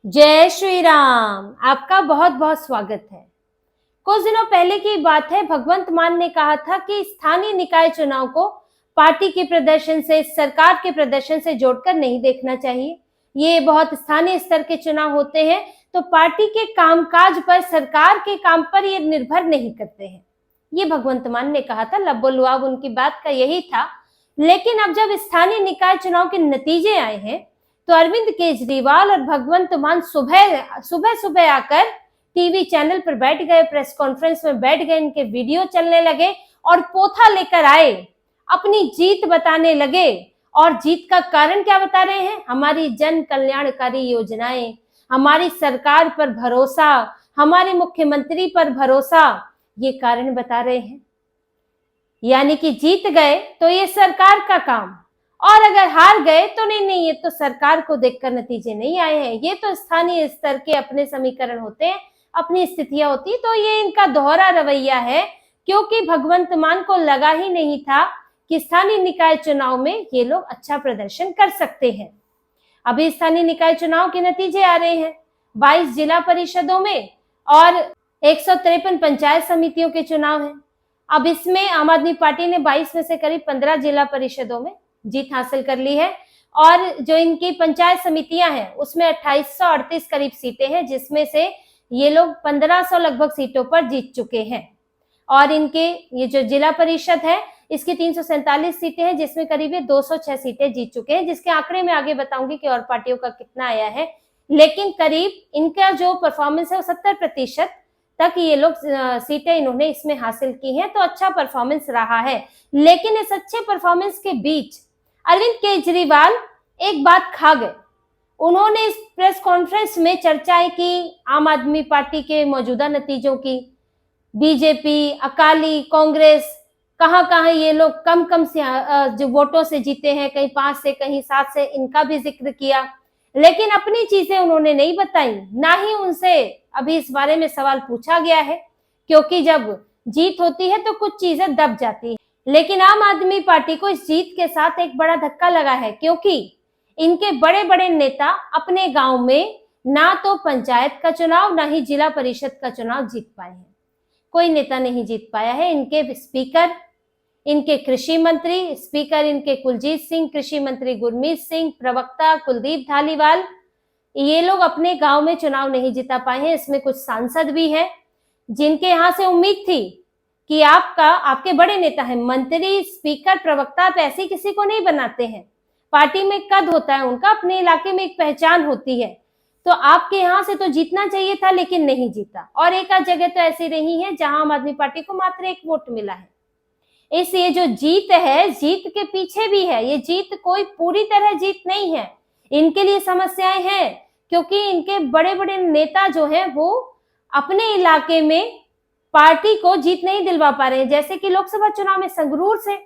जय श्री राम। आपका बहुत बहुत स्वागत है। कुछ दिनों पहले की बात है, भगवंत मान ने कहा था कि स्थानीय निकाय चुनाव को पार्टी के प्रदर्शन से, सरकार के प्रदर्शन से जोड़कर नहीं देखना चाहिए। ये बहुत स्थानीय स्तर के चुनाव होते हैं, तो पार्टी के कामकाज पर, सरकार के काम पर ये निर्भर नहीं करते हैं। ये भगवंत मान ने कहा था, लबोलुआब उनकी बात का यही था। लेकिन अब जब स्थानीय निकाय चुनाव के नतीजे आए हैं, तो अरविंद केजरीवाल और भगवंत मान सुबह सुबह आकर टीवी चैनल पर बैठ गए, प्रेस कॉन्फ्रेंस में बैठ गए, इनके वीडियो चलने लगे और पोथा लेकर आए, अपनी जीत बताने लगे। और जीत का कारण क्या बता रहे हैं? हमारी जन कल्याणकारी योजनाएं, हमारी सरकार पर भरोसा, हमारे मुख्यमंत्री पर भरोसा, ये कारण बता रहे हैं। यानी कि जीत गए तो ये सरकार का काम, और अगर हार गए तो नहीं, ये तो सरकार को देखकर नतीजे नहीं आए हैं, ये तो स्थानीय स्तर के अपने समीकरण होते हैं, अपनी स्थितियां होती। तो ये इनका दोहरा रवैया है, क्योंकि भगवंत मान को लगा ही नहीं था कि स्थानीय निकाय चुनाव में ये लोग अच्छा प्रदर्शन कर सकते हैं। अभी स्थानीय निकाय चुनाव के नतीजे आ रहे हैं, 22 जिला परिषदों में और 153 पंचायत समितियों के चुनाव हैं। अब इसमें आम आदमी पार्टी ने 22 में से करीब 15 जिला परिषदों में जीत हासिल कर ली है, और जो इनकी पंचायत समितियां हैं उसमें 2838 करीब सीटें हैं, जिसमें से ये लोग 1500 लगभग सीटों पर जीत चुके हैं। और इनके ये जो जिला परिषद है इसकी 347 सीटें हैं, जिसमें करीब 206 सीटें जीत चुके हैं, जिसके आंकड़े में आगे बताऊंगी कि और पार्टियों का कितना आया है। लेकिन करीब इनका जो परफॉर्मेंस है वो 70% तक ये लोग सीटें इन्होंने इसमें हासिल की हैं, तो अच्छा परफॉर्मेंस रहा है। लेकिन इस अच्छे परफॉर्मेंस के बीच अरविंद केजरीवाल एक बात खा गए। उन्होंने इस प्रेस कॉन्फ्रेंस में चर्चाएं की आम आदमी पार्टी के मौजूदा नतीजों की, बीजेपी, अकाली, कांग्रेस, कहां ये लोग कम से जो वोटों से जीते हैं, कहीं 5 से कहीं 7 से, इनका भी जिक्र किया। लेकिन अपनी चीजें उन्होंने नहीं बताई, ना ही उनसे अभी इस बारे में सवाल पूछा गया है, क्योंकि जब जीत होती है तो कुछ चीजें दब जाती है। लेकिन आम आदमी पार्टी को इस जीत के साथ एक बड़ा धक्का लगा है, क्योंकि इनके बड़े बड़े नेता अपने गांव में ना तो पंचायत का चुनाव, ना ही जिला परिषद का चुनाव जीत पाए हैं। कोई नेता नहीं जीत पाया है। इनके स्पीकर, इनके कृषि मंत्री, स्पीकर इनके कुलजीत सिंह, कृषि मंत्री गुरमीत सिंह, प्रवक्ता कुलदीप धालीवाल, ये लोग अपने गांव में चुनाव नहीं जिता पाए हैं। इसमें कुछ सांसद भी हैं जिनके यहां से उम्मीद थी कि आपके बड़े नेता हैं, मंत्री, स्पीकर, प्रवक्ता, आप ऐसे किसी को नहीं बनाते हैं। पार्टी में कद होता है उनका, अपने इलाके में एक पहचान होती है, तो आपके यहाँ से तो जीतना चाहिए था, लेकिन नहीं जीता। और एक आध जगह तो ऐसी रही है जहां आम आदमी पार्टी को मात्र 1 वोट मिला है। इस ये जो जीत है, जीत के पीछे भी है, ये जीत कोई पूरी तरह जीत नहीं है। इनके लिए समस्याएं हैं, क्योंकि इनके बड़े बड़े नेता जो हैं वो अपने इलाके में पार्टी को जीत नहीं दिलवा पा रहे हैं। जैसे कि लोकसभा चुनाव में संगरूर से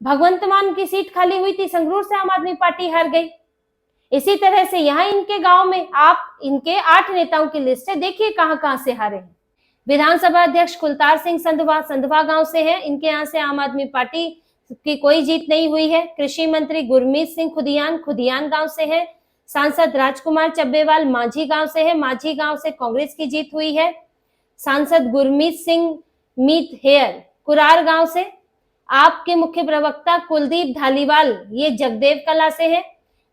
भगवंत मान की सीट खाली हुई थी, संगरूर से आम आदमी पार्टी हार गई। इसी तरह से यहाँ इनके गांव में आप इनके 8 नेताओं की लिस्ट है, देखिए कहां से हारे हैं। विधानसभा अध्यक्ष कुलतार सिंह संधवा गांव से हैं, इनके यहाँ से आम आदमी पार्टी की कोई जीत नहीं हुई है। कृषि मंत्री गुरमीत सिंह खुदियान गांव से है। सांसद राजकुमार चब्बेवाल माझी गांव से है, माझी गांव से कांग्रेस की जीत हुई है। सांसद गुरमीत सिंह मीत हेयर कुरार गांव से। आपके मुख्य प्रवक्ता कुलदीप धालीवाल ये जगदेव कला से है।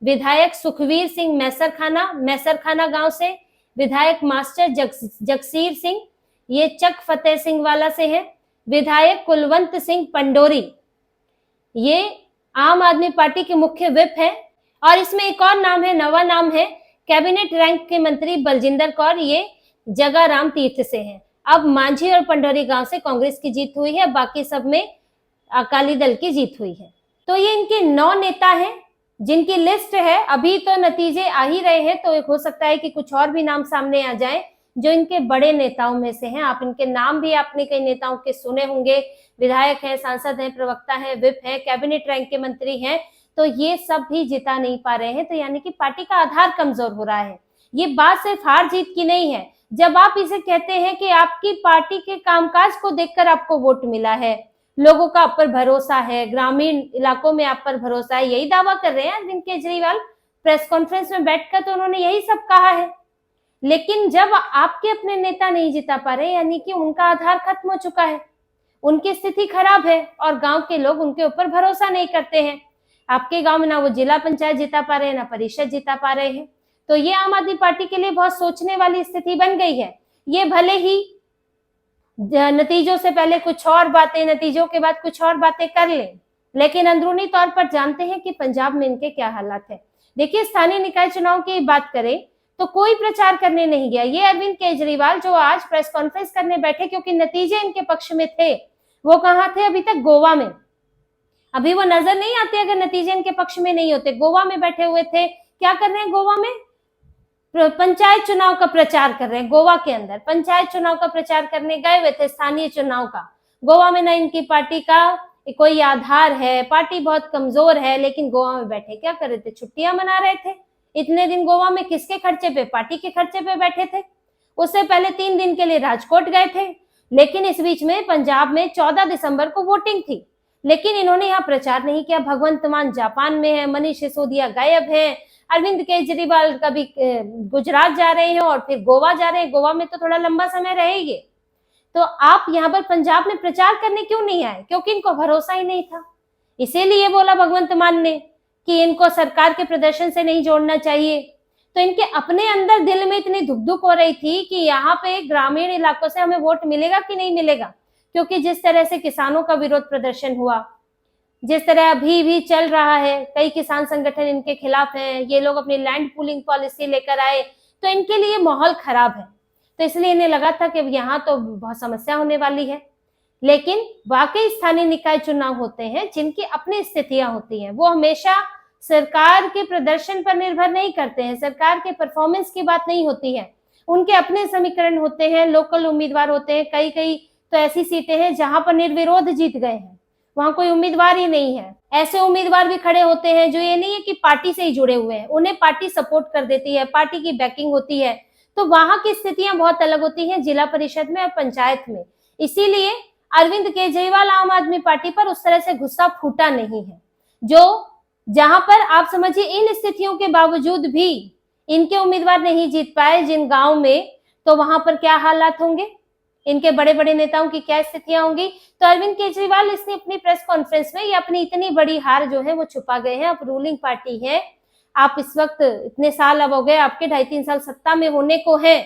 विधायक सुखवीर सिंह मैसरखाना गांव से। विधायक मास्टर जगसीर सिंह ये चक फतेह सिंह वाला से है। विधायक कुलवंत सिंह पंडोरी ये आम आदमी पार्टी के मुख्य विप है। और इसमें एक और नाम है, नवा नाम है, कैबिनेट रैंक के मंत्री बलजिंदर कौर, ये जगाराम तीर्थ से हैं। अब मांझी और पंडोरी गांव से कांग्रेस की जीत हुई है, बाकी सब में अकाली दल की जीत हुई है। तो ये इनके 9 नेता हैं जिनकी लिस्ट है। अभी तो नतीजे आ ही रहे हैं, तो हो सकता है कि कुछ और भी नाम सामने आ जाए जो इनके बड़े नेताओं में से हैं। आप इनके नाम भी आपने कई नेताओं के सुने होंगे, विधायक हैं, सांसद हैं, प्रवक्ता हैं, विप हैं, कैबिनेट रैंक के मंत्री हैं, तो ये सब भी जिता नहीं पा रहे हैं। तो यानी कि पार्टी का आधार कमजोर हो रहा है। ये बात सिर्फ हार जीत की नहीं है। जब आप इसे कहते हैं कि आपकी पार्टी के कामकाज को देखकर आपको वोट मिला है, लोगों का आप पर भरोसा है, ग्रामीण इलाकों में आप पर भरोसा है, यही दावा कर रहे हैं अरविंद केजरीवाल प्रेस कॉन्फ्रेंस में बैठकर तो उन्होंने यही सब कहा है। लेकिन जब आपके अपने नेता नहीं जिता पा रहे, यानी कि उनका आधार खत्म हो चुका है, उनकी स्थिति खराब है और गांव के लोग उनके ऊपर भरोसा नहीं करते हैं। आपके गांव में ना वो जिला पंचायत जिता पा रहे हैं, ना परिषद जिता पा रहे हैं, तो ये आम आदमी पार्टी के लिए बहुत सोचने वाली स्थिति बन गई है। ये भले ही नतीजों से पहले कुछ और बातें, नतीजों के बाद कुछ और बातें कर लें, लेकिन अंदरूनी तौर पर जानते हैं कि पंजाब में इनके क्या हालात है। देखिए, स्थानीय निकाय चुनाव की बात करें तो कोई प्रचार करने नहीं गया। ये अरविंद केजरीवाल जो आज प्रेस कॉन्फ्रेंस करने बैठे, क्योंकि नतीजे इनके पक्ष में थे, वो कहाँ थे अभी तक? गोवा में। अभी वो नजर नहीं आते अगर नतीजे इनके पक्ष में नहीं होते। गोवा में बैठे हुए थे। क्या कर रहे हैं गोवा में? पंचायत चुनाव का प्रचार कर रहे हैं। गोवा के अंदर पंचायत चुनाव का प्रचार करने गए हुए थे, स्थानीय चुनाव का। गोवा में ना इनकी पार्टी का कोई आधार है, पार्टी बहुत कमजोर है, लेकिन गोवा में बैठे क्या कर रहे थे? छुट्टियां मना रहे थे। इतने दिन गोवा में किसके खर्चे पे? पार्टी के खर्चे पे बैठे थे। उससे पहले 3 दिन के लिए राजकोट गए थे। लेकिन इस बीच में पंजाब में 14 दिसंबर को वोटिंग थी, लेकिन इन्होंने यहाँ प्रचार नहीं किया। भगवंत मान जापान में है, मनीष सिसोदिया गायब है, अरविंद केजरीवाल कभी गुजरात जा रहे हैं और फिर गोवा जा रहे हैं। गोवा में तो थोड़ा लंबा समय रहेंगे। तो आप यहाँ पर पंजाब में प्रचार करने क्यों नहीं आए? क्योंकि इनको भरोसा ही नहीं था। इसीलिए बोला भगवंत मान ने कि इनको सरकार के प्रदर्शन से नहीं जोड़ना चाहिए। तो इनके अपने अंदर दिल में इतनी धुक हो रही थी कि यहाँ पे ग्रामीण इलाकों से हमें वोट मिलेगा कि नहीं मिलेगा, क्योंकि जिस तरह से किसानों का विरोध प्रदर्शन हुआ, जिस तरह अभी भी चल रहा है, कई किसान संगठन इनके खिलाफ हैं, ये लोग अपनी लैंड पूलिंग पॉलिसी लेकर आए, तो इनके लिए माहौल खराब है। तो इसलिए इन्हें लगा था कि यहाँ तो बहुत समस्या होने वाली है। लेकिन वाकई स्थानीय निकाय चुनाव होते हैं जिनकी अपनी स्थितियां होती हैं, वो हमेशा सरकार के प्रदर्शन पर निर्भर नहीं करते हैं, सरकार के परफॉर्मेंस की बात नहीं होती है। उनके अपने समीकरण होते हैं, लोकल उम्मीदवार होते हैं। कई कई तो ऐसी सीटें हैं जहां पर निर्विरोध जीत गए हैं, वहां कोई उम्मीदवार ही नहीं है। ऐसे उम्मीदवार भी खड़े होते हैं जो ये नहीं है कि पार्टी से ही जुड़े हुए हैं, उन्हें पार्टी सपोर्ट कर देती है, पार्टी की बैकिंग होती है। तो वहां की स्थितियां बहुत अलग होती हैं जिला परिषद में और पंचायत में। इसीलिए अरविंद केजरीवाल आम आदमी पार्टी पर उस तरह से गुस्सा फूटा नहीं है। जो जहां पर आप समझिए इन स्थितियों के बावजूद भी इनके उम्मीदवार नहीं जीत पाए जिन गांव में, तो वहां पर क्या हालात होंगे, इनके बड़े बड़े नेताओं की क्या स्थितियां होंगी। तो अरविंद केजरीवाल इसने अपनी प्रेस कॉन्फ्रेंस में ये अपनी इतनी बड़ी हार जो है वो छुपा गए हैं। अब रूलिंग पार्टी है, आप इस वक्त इतने साल अब हो गए आपके, 2.5-3 साल सत्ता में होने को है,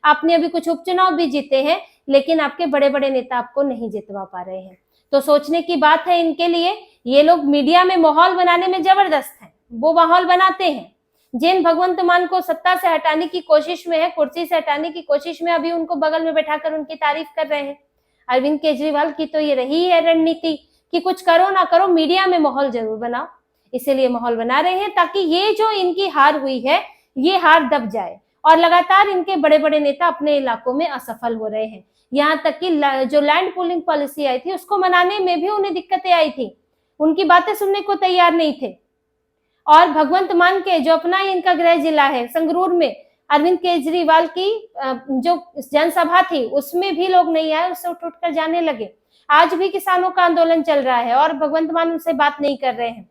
आपने अभी कुछ उपचुनाव भी जीते हैं, लेकिन आपके बड़े बड़े नेता आपको नहीं जितवा पा रहे हैं। तो सोचने की बात है इनके लिए। ये लोग मीडिया में माहौल बनाने में जबरदस्त हैं, वो माहौल बनाते हैं। जिन भगवंत मान को सत्ता से हटाने की कोशिश में है, कुर्सी से हटाने की कोशिश में, अभी उनको बगल में बैठाकर उनकी तारीफ कर रहे हैं। अरविंद केजरीवाल की तो ये रही है रणनीति कि कुछ करो ना करो, मीडिया में माहौल जरूर बनाओ। इसीलिए माहौल बना रहे हैं ताकि ये जो इनकी हार हुई है, ये हार दब जाए। और लगातार इनके बड़े बड़े नेता अपने इलाकों में असफल हो रहे हैं। यहाँ तक कि जो लैंड पूलिंग पॉलिसी आई थी उसको मनाने में भी उन्हें दिक्कतें आई थी, उनकी बातें सुनने को तैयार नहीं थे। और भगवंत मान के जो अपना ही इनका गृह जिला है संगरूर में, अरविंद केजरीवाल की जो जनसभा थी उसमें भी लोग नहीं आए, उससे उठ कर जाने लगे। आज भी किसानों का आंदोलन चल रहा है और भगवंत मान उनसे बात नहीं कर रहे हैं।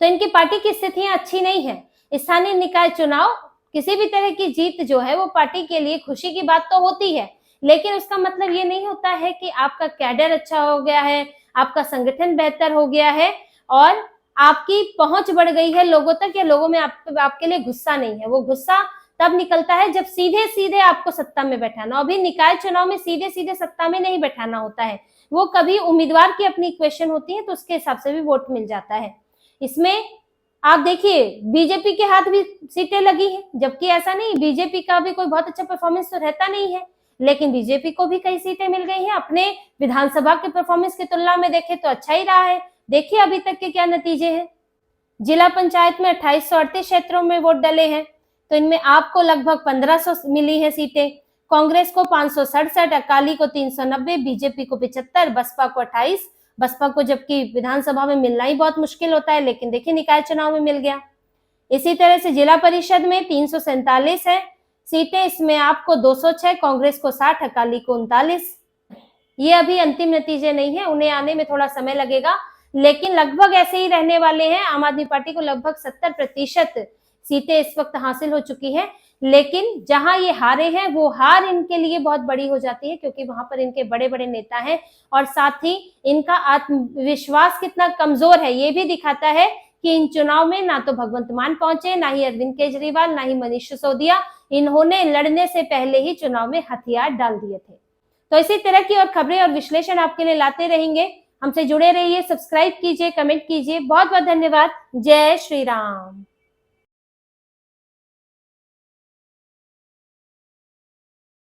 तो इनकी पार्टी की स्थितियां अच्छी नहीं है। स्थानीय निकाय चुनाव, किसी भी तरह की जीत जो है वो पार्टी के लिए खुशी की बात तो होती है, लेकिन उसका मतलब ये नहीं होता है कि आपका कैडर अच्छा हो गया है, आपका संगठन बेहतर हो गया है और आपकी पहुंच बढ़ गई है लोगों तक, या लोगों में आपके लिए गुस्सा नहीं है। वो गुस्सा तब निकलता है जब सीधे सीधे आपको सत्ता में बैठाना। अभी निकाय चुनाव में सीधे सीधे सत्ता में नहीं बैठाना होता है, वो कभी उम्मीदवार की अपनी इक्वेशन होती है, तो उसके हिसाब से भी वोट मिल जाता है। इसमें आप देखिए बीजेपी के हाथ भी सीटें लगी हैं, जबकि ऐसा नहीं, बीजेपी का भी कोई बहुत अच्छा परफॉर्मेंस तो रहता नहीं है, लेकिन बीजेपी को भी कई सीटें मिल गई हैं। अपने विधानसभा के परफॉर्मेंस की तुलना में देखें तो अच्छा ही रहा है। देखिए अभी तक के क्या नतीजे हैं। जिला पंचायत में 2838 क्षेत्रों में वोट डले हैं, तो इनमें आपको लगभग 1500 मिली है सीटें, कांग्रेस को 567, अकाली को 390, बीजेपी को 75, बसपा को 28। बसपा को जबकि विधानसभा में मिलना ही बहुत मुश्किल होता है, लेकिन देखिए निकाय चुनाव में मिल गया। इसी तरह से जिला परिषद में 347 है सीटें, इसमें आपको 206, कांग्रेस को 60, अकाली को 39। ये अभी अंतिम नतीजे नहीं है, उन्हें आने में थोड़ा समय लगेगा, लेकिन लगभग ऐसे ही रहने वाले हैं। आम आदमी पार्टी को लगभग 70% सीटें इस वक्त हासिल हो चुकी हैं, लेकिन जहां ये हारे हैं वो हार इनके लिए बहुत बड़ी हो जाती है, क्योंकि वहां पर इनके बड़े बड़े नेता हैं और साथ ही इनका आत्मविश्वास कितना कमजोर है ये भी दिखाता है कि इन चुनाव में ना तो भगवंत मान पहुंचे, ना ही अरविंद केजरीवाल, ना ही मनीष सिसोदिया। इन्होंने लड़ने से पहले ही चुनाव में हथियार डाल दिए थे। तो इसी तरह की और खबरें और विश्लेषण आपके लिए लाते रहेंगे। हमसे जुड़े रहिए, सब्सक्राइब कीजिए, कमेंट कीजिए। बहुत बहुत धन्यवाद। जय श्री राम।